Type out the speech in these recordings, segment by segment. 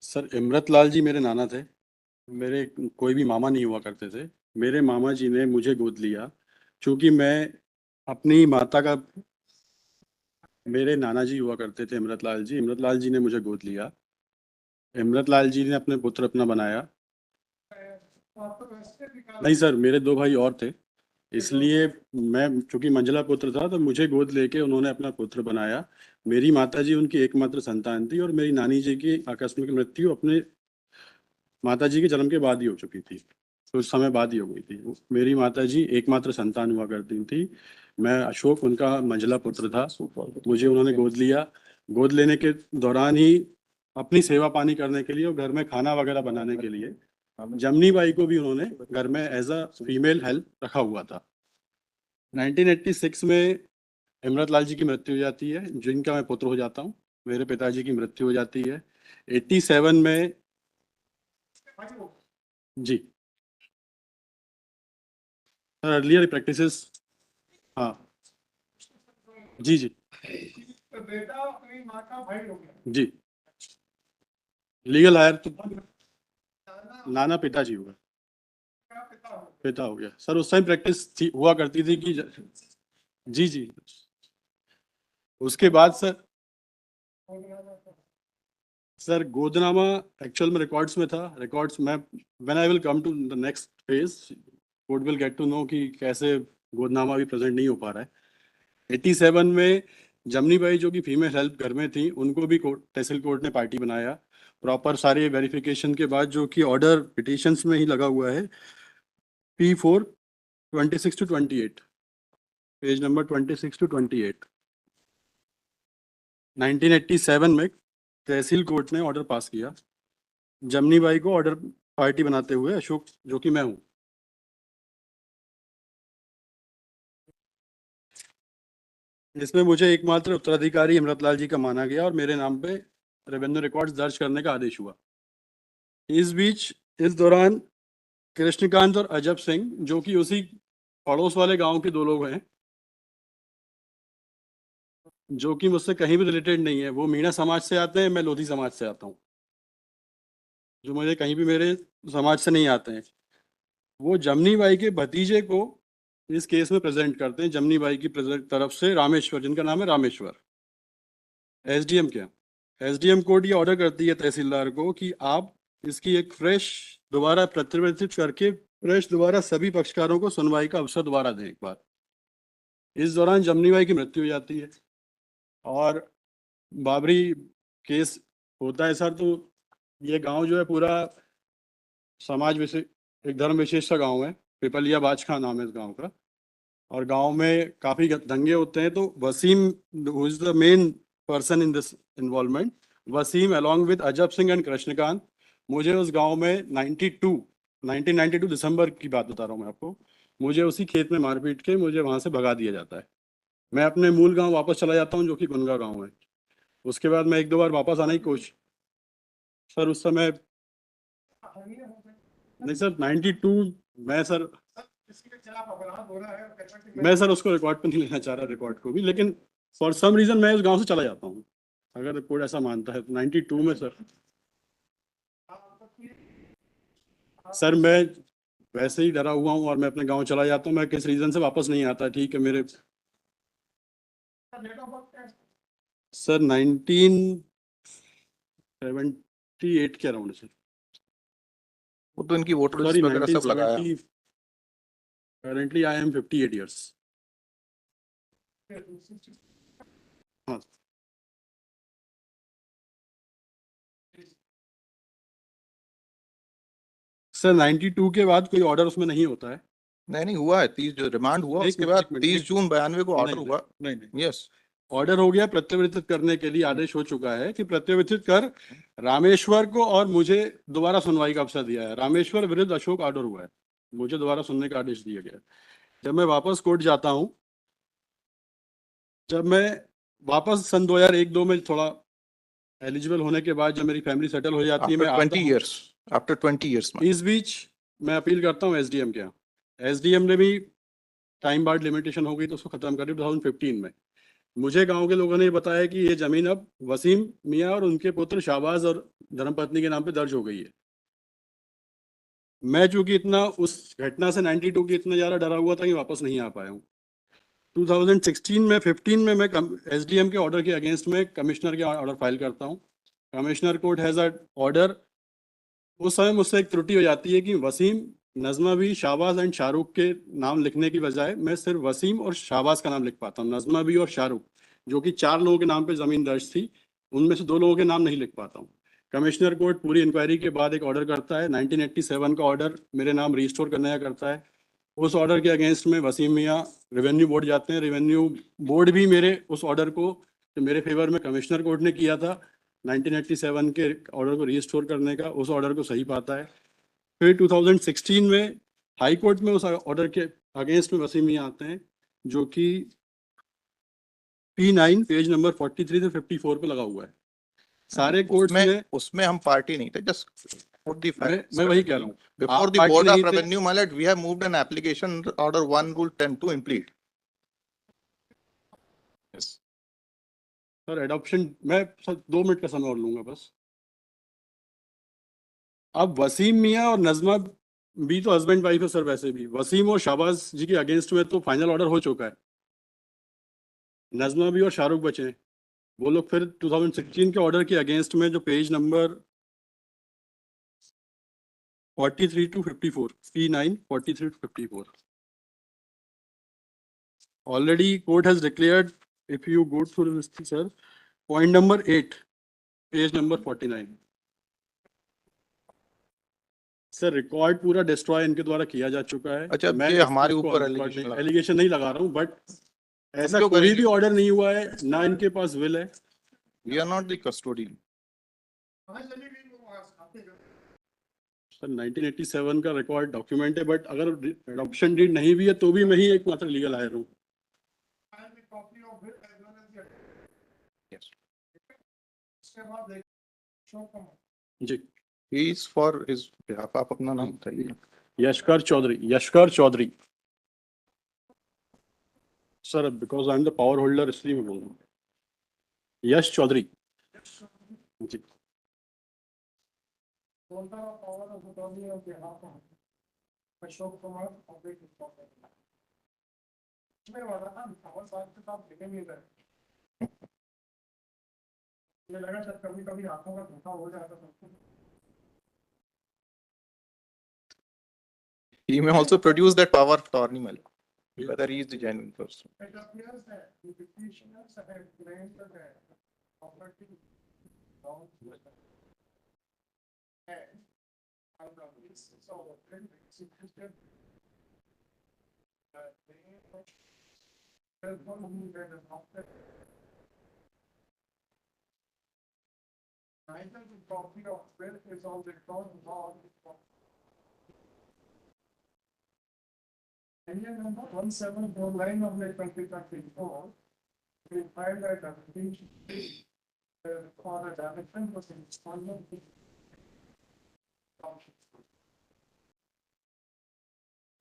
Sir Imrat Lal ji मेरे नाना थे। मेरे कोई भी मामा नहीं हुआ करते थे। मेरे मामा जी ने मुझे गोद लिया क्योंकि मैं अपनी माता का, मेरे नाना जी हुआ करते थे इमरत लाल जी ने मुझे गोद लिया। इमरत लाल जी ने अपने पुत्र अपना बनाया। नहीं सर, मेरे दो भाई और थे, इसलिए मैं चूंकि मंझला पुत्र था तो मुझे गोद लेके उन्होंने अपना पुत्र बनाया। मेरी माता जी उनकी एकमात्र संतान थी और मेरी नानी जी की आकस्मिक मृत्यु अपने माता जी के जन्म के बाद ही हो चुकी थी, कुछ समय बाद ही हो गई थी। मेरी माता जी एकमात्र संतान हुआ करती थी। मैं अशोक उनका मंझला पुत्र था। मुझे उन्होंने गोद लिया। गोद लेने के दौरान ही अपनी सेवा पानी करने के लिए और घर में खाना वगैरह बनाने के लिए जमनी बाई को भी उन्होंने घर में एज अ फीमेल हेल्प रखा हुआ था। 1986 में इमरत लाल जी की मृत्यु हो जाती है, जिनका मैं पुत्र हो जाता हूँ। मेरे पिताजी की मृत्यु हो जाती है 87 में। जी सर, अर्लियर प्रैक्टिसेस। हाँ जी जी तो बेटा अपनी माँ का भाई हो गया। जी, लीगल हायर तो नाना पिताजी हुआ, पिता हो गया सर। उस टाइम प्रैक्टिस थी, हुआ करती थी कि जी जी। उसके बाद सर गोदनामा एक्चुअल में रिकॉर्ड्स में था। रिकॉर्ड्स में when I will come to the next phase, court will get to know कि कैसे गोदनामा भी प्रेजेंट नहीं हो पा रहा है। 87 में जमनी बाई जो कि फीमेल हेल्प घर में थी, उनको भी कोर्ट, तहसील कोर्ट ने पार्टी बनाया। प्रॉपर सारे वेरिफिकेशन के बाद, जो कि ऑर्डर पिटिशंस में ही लगा हुआ है, P4 26 to 28, page number 26 to 28। 1987 में तहसील कोर्ट ने ऑर्डर पास किया जमनी बाई को ऑर्डर पार्टी बनाते हुए, अशोक जो कि मैं हूँ। इसमें मुझे एकमात्र उत्तराधिकारी इमरतलाल जी का माना गया और मेरे नाम पे रेवेन्यू रिकॉर्ड्स दर्ज करने का आदेश हुआ। इस बीच, इस दौरान कृष्णकांत और अजब सिंह, जो कि उसी पड़ोस वाले गांव के दो लोग हैं, जो कि मुझसे कहीं भी रिलेटेड नहीं है। वो मीणा समाज से आते हैं, मैं लोधी समाज से आता हूँ, जो मुझे कहीं भी मेरे समाज से नहीं आते हैं। वो जमनी बाई के भतीजे को इस केस में प्रेजेंट करते हैं, जमनी बाई की तरफ से रामेश्वर, जिनका नाम है रामेश्वर। एसडीएम क्या, एसडीएम कोर्ट ये ऑर्डर करती है तहसीलदार को कि आप इसकी एक फ्रेश दोबारा प्रत्यावर्तित करके फ्रेश दोबारा सभी पक्षकारों को सुनवाई का अवसर दोबारा दें एक बार। इस दौरान जमनी बाई की मृत्यु हो जाती है और बाबरी केस होता है सर। तो ये गांव जो है पूरा समाज विशेष, एक धर्म विशेष सा गांव है। पिपलिया बाजखा नाम है इस गांव का। और गांव में काफी दंगे होते हैं। तो Wasim, who is the main person in this involvement, Wasim along with Ajab Singh and Krishnakant, मुझे उस गांव में 1992 दिसंबर की बात बता रहा हूँ मैं आपको, मुझे उसी खेत में मारपीट के मुझे वहां से भगा दिया जाता है। मैं अपने मूल गांव वापस चला जाता हूँ, जो कि गुनगा गांव है। उसके बाद मैं एक दो बार वापस आने की कोशिश, सर उस समय नहीं सर, 92 मैं सर, मैं सर उसको रिकॉर्ड पे नहीं लेना चाह रहा, रिकॉर्ड को भी, लेकिन फॉर सम रीजन मैं उस गांव से चला जाता हूँ, अगर कोई ऐसा मानता है। 92 में सर मैं वैसे ही डरा हुआ हूँ और मैं अपने गांव चला जाता हूँ। मैं किस रीजन से वापस नहीं आता, ठीक है। मेरे सर 1978 के अराउंड सर। वो तो इनकी वोटर सॉरी, लिस्ट वगैरह सब लगाया। 1970। Currently I am 58 years. हाँ सर, 92 के बाद कोई ऑर्डर उसमें नहीं होता है। नहीं हुआ है 30 जो रिमांड हुआ, उसके बाद 30 जून 92 को ऑर्डर हुआ। नहीं, यस, ऑर्डर हो गया, प्रत्यावर्तित करने के लिए आदेश हो चुका है कि प्रत्यावर्तित कर रामेश्वर को और मुझे दोबारा सुनवाई का अवसर दिया है। रामेश्वर विरुद्ध अशोक ऑर्डर हुआ है, मुझे दोबारा सुनने का आदेश दिया गया है। जब मैं वापस कोर्ट जाता हूँ, जब मैं वापस सन 2001-2 में थोड़ा एलिजिबल होने के बाद, जब मेरी फैमिली सेटल हो जाती है, मैं आफ्टर 20 इयर्स में इस बीच मैं अपील करता हूँ एसडीएम के यहाँ। एसडीएम ने भी टाइम बार्ड लिमिटेशन हो गई तो उसको खत्म कर दिया 2015 में। मुझे गांव के लोगों ने बताया कि ये जमीन अब वसीम मियाँ और उनके पुत्र शाहबाज और धर्मपत्नी के नाम पे दर्ज हो गई है। मैं चूंकि इतना उस घटना से 92 की इतना ज़्यादा डरा हुआ था कि वापस नहीं आ पाया हूँ। 2016 में 15 में मैं एसडीएम के ऑर्डर के अगेंस्ट में कमिश्नर के ऑर्डर फाइल करता हूँ। Commissioner court has a order. उस समय मुझसे एक त्रुटि हो जाती है कि वसीम, नज़मा भी, शाहबाज एंड शाहरुख के नाम लिखने की बजाय मैं सिर्फ वसीम और शाहबाज का नाम लिख पाता हूँ। नज़मा भी और शाहरुख, जो कि 4 लोगों के नाम पे ज़मीन दर्ज थी, उनमें से 2 लोगों के नाम नहीं लिख पाता हूँ। कमिश्नर कोर्ट पूरी इंक्वायरी के बाद एक ऑर्डर करता है। 1987 का ऑर्डर मेरे नाम रिस्टोर करने का करता है। उस ऑर्डर के अगेंस्ट में वसीम मियाँ रेवेन्यू बोर्ड जाते हैं। रेवेन्यू बोर्ड भी मेरे उस ऑर्डर को, जो मेरे फेवर में कमिश्नर कोर्ट ने किया था 1987 के ऑर्डर को रिस्टोर करने का, उस ऑर्डर को सही पाता है। फिर 2016 में हाई कोर्ट में उस ऑर्डर के अगेंस्ट में वसीम मियाँ आते हैं, जो कि P9 पेज नंबर 43 से 54 पे लगा हुआ है। सारे कोर्ट्स में उसमें हम पार्टी नहीं थे, जस्ट put the facts. मैं वही कह रहा हूँ, Before आप the पार्टी Board of नहीं थे। Revenue, my lord, we have moved an application order 1 rule 10 to implead. Yes. Sir adoption, मैं सर 2 मिनट का समय और लूंगा बस। अब वसीम मियाँ और नज़मा भी तो हस्बैंड वाइफ है सर। वैसे भी वसीम और शाहबाज जी के अगेंस्ट में तो फाइनल ऑर्डर हो चुका है। नज़मा भी और शाहरुख बचे हैं। वो लोग फिर 2016 के ऑर्डर के अगेंस्ट में, जो page number 43 to 54, P9 43 to 54, already court has declared, if you go through this sir, point number 8, page number 49, sir record पूरा डिस्ट्रॉय इनके द्वारा किया जा चुका है। अच्छा, मैं ये हमारे ऊपर एलिगेशन नहीं लगा रहा हूँ, बट ऐसा क्यों कोई करेंगे? भी ऑर्डर नहीं हुआ है, ना इनके पास विल है। We are not the custodian. Sir 1987 का रिकॉर्ड डॉक्यूमेंट है, बट अगर एडॉप्शन डीड नहीं भी है तो भी मैं ही एकमात्र लीगल हायर हूँ। Yes. जी, He is for his behalf. आप अपना नाम बताइए। Yashkar Chaudhary, Yashkar Chaudhary sir, because I am the power holder इसलिए मैं बोल रहा हूँ। यश चौधरी जी। अशोक कुमार मुझे लगा शायद कभी कभी हाथों का धोखा हो जाता था। He may also produce that power of attorney, my lord, whether he is the genuine person. It appears that the petitioners have claimed that property belongs to them. And out of this, so then executed neither the property of wealth is on the ground nor the property. Number 1749 of the 2024, we find that the petition for the development was installment.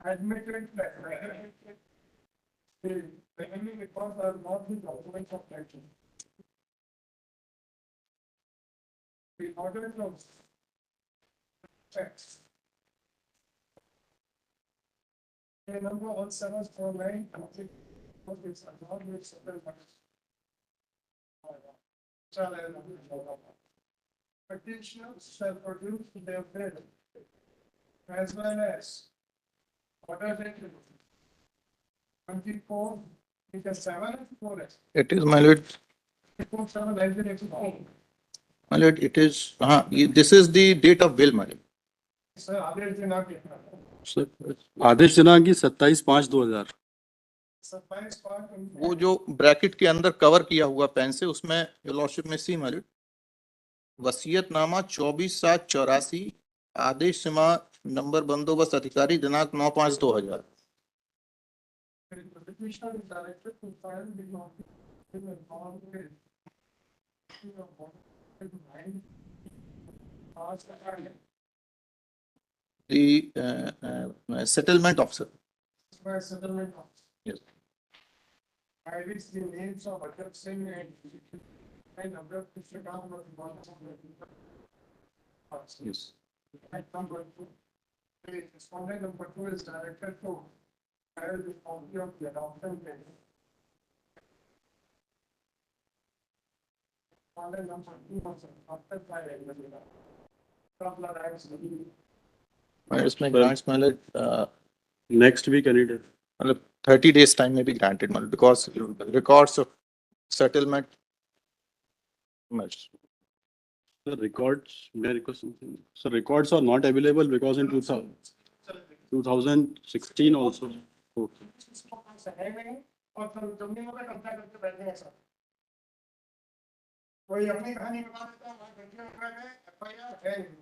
Admitted that the revenue records are not the documents of action. The order of checks. The number 1749 is not with several petitioners shall produce their bill as well as order dated 24, it is 7/4. It is, my lord. 24/7/1984. My lord, it is. This is the date of bill, my lord. Sir, आदेश दिनांक कितना? आदेश दिनांक की 27/5/2000। 27/5 वो जो bracket के अंदर cover किया हुआ पेन से, उसमें your lordship में सी, my lord, वसीयतनामा 24/7/84, आदेश सीमा नंबर बंदोबस्त अधिकारी दिनांक 9/5/2000। The petitioner is directed to file the notice in the form with The settlement officer. by settlement. Yes. I wish the names of Ajay Singh and Abdul Krishna Yes. And number two, the respondent number two is directed to file the copy of the adoption case. Respondent number two was adopted by the couple of times. इसमें grants mileage, Next week any day. मतलब 30 days time may be granted, मतलब because records of settlement. The records, may I request something? So records are not available because in 2016 also. है नहीं और फिर जमीनों पे कब्जा करके बैठे हैं सर कोई अपनी कहानी बता देता है वहाँ घंटे हो गए थे एफआईआर है नहीं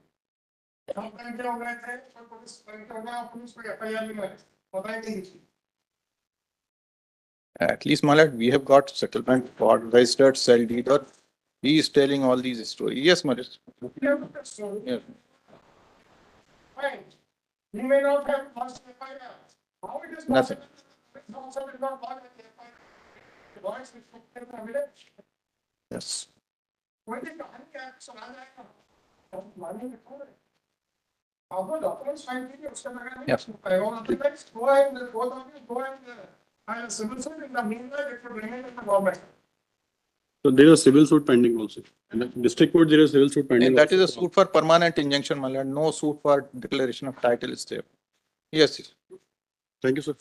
हम घंटे हो गए थे कोई पुलिस घंटे हो गया पुलिस को एफआईआर नहीं लगी पता ही नहीं थी At least, my lord, we have got settlement for registered cell dealer. He is telling all these stories. Yes, my lord. Yes. Right. He may not have lost FIR. How it is Nothing. possible? This also did not lodge the FIR. The voice which took care of evidence. Yes. कोई भी कहानी क्या सुना जाएगा? हम मानेंगे क्यों नहीं? आपको documents find कीजिए उसका लगा नहीं. Yes. Payroll documents, go ahead, both of you, go ahead. And civil suit in the meanwhile, it will remain in the government. So there is a civil suit pending also. In the district court, there is a civil suit pending. And that is a also. suit for permanent injunction, my lord. No suit for declaration of title is there. Yes. Thank you, sir.